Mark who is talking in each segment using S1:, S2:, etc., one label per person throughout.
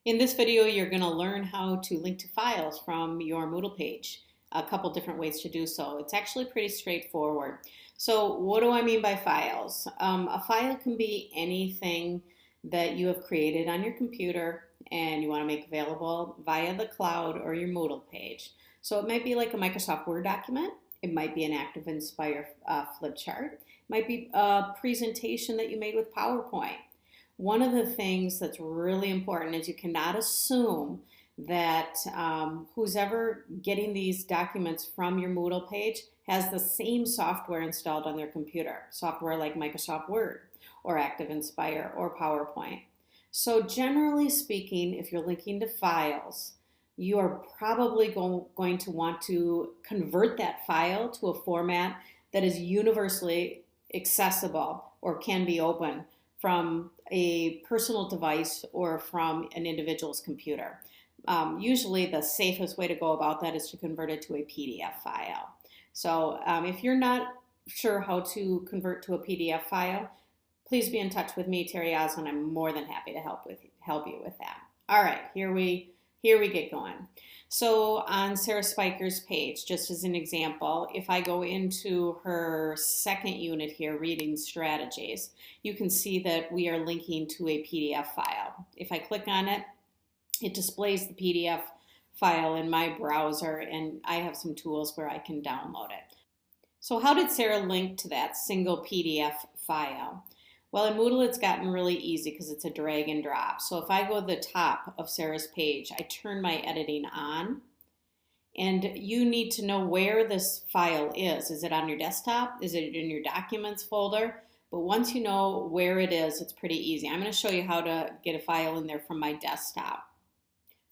S1: In this video, you're going to learn how to link to files from your Moodle page. A couple different ways to do so. It's actually pretty straightforward. So what do I mean by files? A file can be anything that you have created on your computer and you want to make available via the cloud or your Moodle page. So it might be like a Microsoft Word document. It might be an Active Inspire flip chart. It might be a presentation that you made with PowerPoint. One of the things that's really important is you cannot assume that who's ever getting these documents from your Moodle page has the same software installed on their computer, software like Microsoft Word or Active Inspire or PowerPoint. So generally speaking, if you're linking to files, you are probably going to want to convert that file to a format that is universally accessible or can be opened from a personal device or from an individual's computer. Usually the safest way to go about that is to convert it to a PDF file. So if you're not sure how to convert to a PDF file, please be in touch with me, Terry Oslin. I'm more than happy to help you with that. All right, here we get going. So on Sarah Spiker's page, just as an example, if I go into her second unit here, Reading Strategies, you can see that we are linking to a PDF file. If I click on it, it displays the PDF file in my browser, and I have some tools where I can download it. So how did Sarah link to that single PDF file? Well, in Moodle, it's gotten really easy because it's a drag and drop. So if I go to the top of Sarah's page, I turn my editing on, and you need to know where this file is. Is it on your desktop? Is it in your documents folder? But once you know where it is, it's pretty easy. I'm going to show you how to get a file in there from my desktop.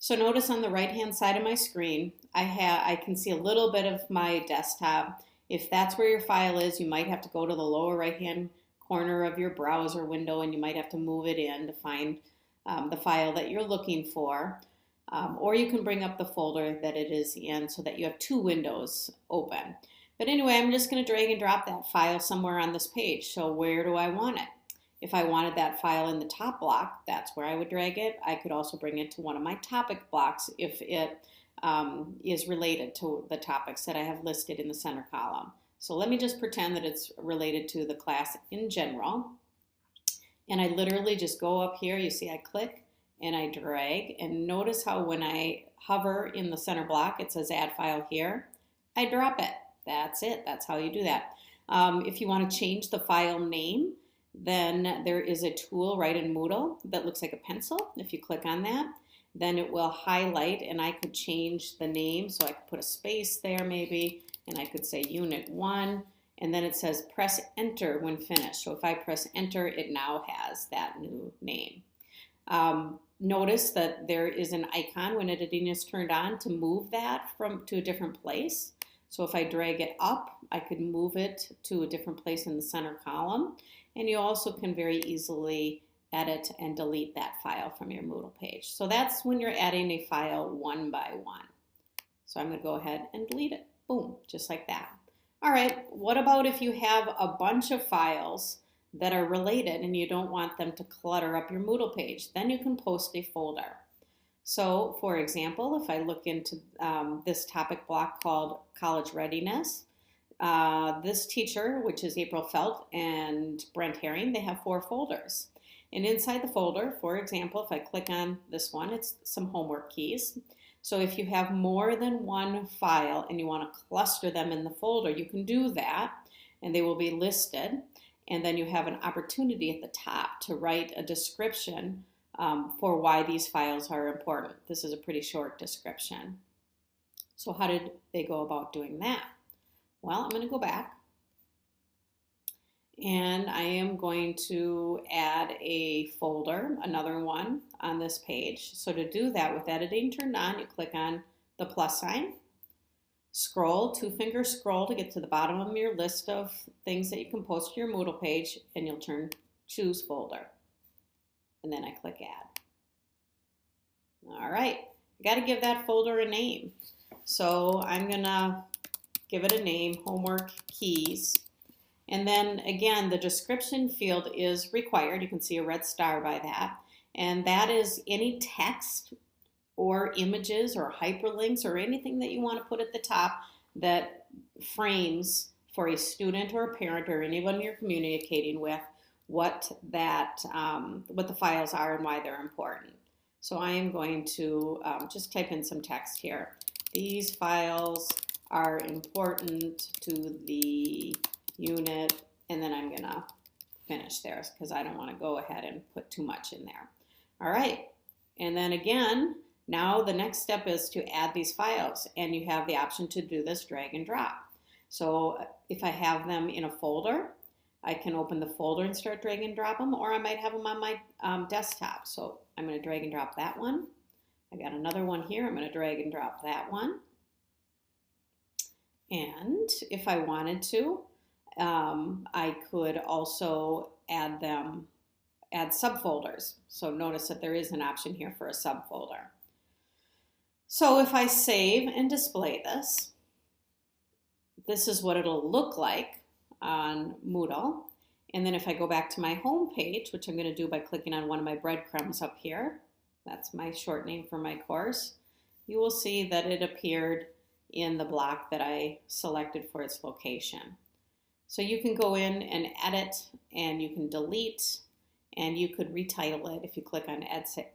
S1: So notice on the right-hand side of my screen, I can see a little bit of my desktop. If that's where your file is, you might have to go to the lower right-hand corner of your browser window, and you might have to move it in to find the file that you're looking for. Or you can bring up the folder that it is in so that you have two windows open. But anyway, I'm just going to drag and drop that file somewhere on this page. So where do I want it? If I wanted that file in the top block, that's where I would drag it. I could also bring it to one of my topic blocks if it is related to the topics that I have listed in the center column. So let me just pretend that it's related to the class in general. And I literally just go up here. You see I click and I drag. And notice how when I hover in the center block, it says add file here. I drop it. That's it. That's how you do that. If you want to change the file name, then there is a tool right in Moodle that looks like a pencil. If you click on that, then it will highlight, and I could change the name. So I could put a space there maybe, and I could say Unit 1, and then it says press Enter when finished. So if I press Enter, it now has that new name. Notice that there is an icon when editing is turned on to move that to a different place. So if I drag it up, I could move it to a different place in the center column. And you also can very easily edit and delete that file from your Moodle page. So that's when you're adding a file one by one. So I'm going to go ahead and delete it. Boom, just like that. All right, what about if you have a bunch of files that are related and you don't want them to clutter up your Moodle page? Then you can post a folder. So for example, if I look into this topic block called College Readiness, this teacher, which is April Felt and Brent Herring, they have 4 folders. And inside the folder, for example, if I click on this one, it's some homework keys. So if you have more than one file and you want to cluster them in the folder, you can do that, and they will be listed. And then you have an opportunity at the top to write a description for why these files are important. This is a pretty short description. So how did they go about doing that? Well, I'm going to go back, and I am going to add a folder, another one on this page. So to do that, with editing turned on, you click on the plus sign, scroll, 2-finger scroll to get to the bottom of your list of things that you can post to your Moodle page, and you'll choose folder. And then I click add. All right, I got to give that folder a name. So I'm going to give it a name, Homework Keys. And then again, the description field is required. You can see a red star by that. and that is any text or images or hyperlinks or anything that you want to put at the top that frames for a student or a parent or anyone you're communicating with what the files are and why they're important. So I am going to just type in some text here. These files are important to the unit, and then I'm gonna finish there because I don't want to go ahead and put too much in there. All right, and then again, now the next step is to add these files, and you have the option to do this drag and drop. So if I have them in a folder, I can open the folder and start drag and drop them, or I might have them on my desktop. So I'm going to drag and drop that one. I got another one here. I'm going to drag and drop that one. And if I wanted to, I could also add subfolders. So notice that there is an option here for a subfolder. So if I save and display this, this is what it'll look like on Moodle. And then if I go back to my home page, which I'm going to do by clicking on one of my breadcrumbs up here, that's my short name for my course, you will see that it appeared in the block that I selected for its location. So you can go in and edit, and you can delete, and you could retitle it if you click on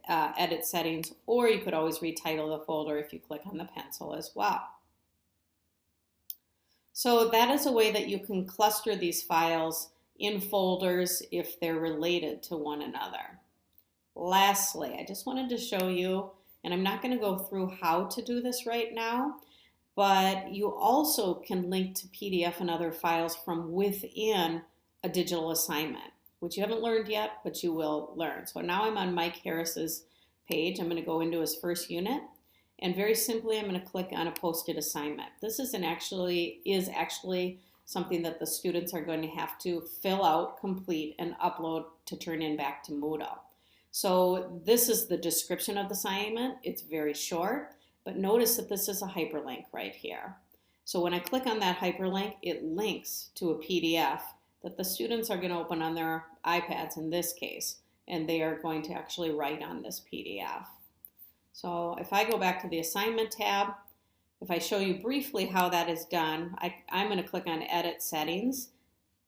S1: edit settings, or you could always retitle the folder if you click on the pencil as well. So that is a way that you can cluster these files in folders if they're related to one another. Lastly, I just wanted to show you, and I'm not going to go through how to do this right now, but you also can link to PDF and other files from within a digital assignment, which you haven't learned yet, but you will learn. So now I'm on Mike Harris's page. I'm going to go into his first unit, and very simply, I'm going to click on a posted assignment. This is actually something that the students are going to have to fill out, complete, and upload to turn in back to Moodle. So this is the description of the assignment. It's very short, but notice that this is a hyperlink right here. So when I click on that hyperlink, it links to a PDF that the students are going to open on their iPads in this case, and they are going to actually write on this PDF. So if I go back to the assignment tab, if I show you briefly how that is done, I'm going to click on Edit Settings,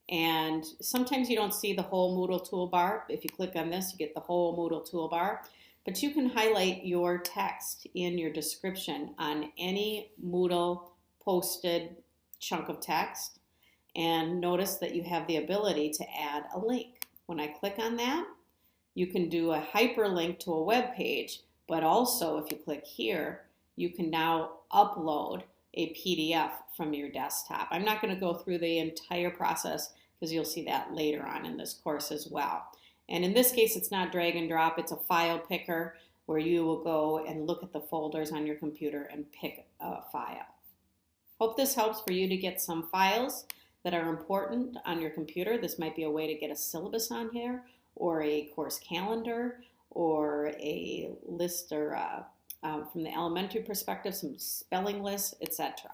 S1: and sometimes you don't see the whole Moodle toolbar. If you click on this, you get the whole Moodle toolbar, but you can highlight your text in your description on any Moodle posted chunk of text, and notice that you have the ability to add a link. When I click on that, you can do a hyperlink to a web page, but also if you click here, you can now upload a PDF from your desktop. I'm not going to go through the entire process because you'll see that later on in this course as well. And in this case, it's not drag and drop, it's a file picker where you will go and look at the folders on your computer and pick a file. Hope this helps for you to get some files that are important on your computer. This might be a way to get a syllabus on here, or a course calendar, or a list, or from the elementary perspective, some spelling lists, etc.